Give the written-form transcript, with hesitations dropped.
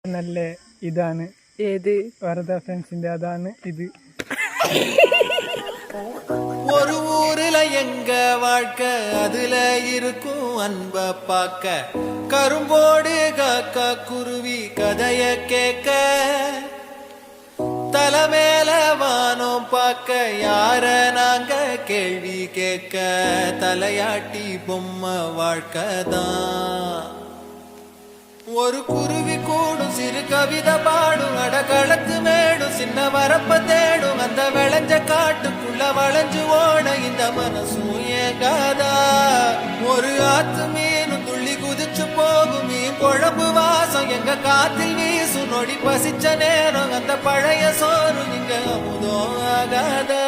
നല്ല ഇതാണ് ഏത് വെറുതെ ഫ്രണ്ട്സിന്റെ അതാണ് ഇത്. ஒரு ஊருல எங்க வாழ்க்கை அதுல இருக்கும் அன்ப பாக்க கரும்போடு காக்கா குருவி கதைய கேட்க தலைமேல வானம் பார்க்க யார நாங்க கேள்வி கேட்க தலையாட்டி பொம்மை வாழ்க்கை தான். ஒரு குருவி கூடும் சிறு கவிதை பாடும் அடகளத்து மேடும் சின்ன வரப்ப தேடும் அந்த விளைஞ்ச காட்டுக்குள்ள வளைஞ்சு ஓட இந்த மனசும் ஏகாதா. ஒரு ஆத்து மீனும் துள்ளி குதிச்சு போகும் மீன் குழம்பு வாசம் எங்க காத்தில் வீசும் நொடி பசிச்ச நேரம் அந்த பழைய சோறு இங்க அமுதம் ஆகாதா.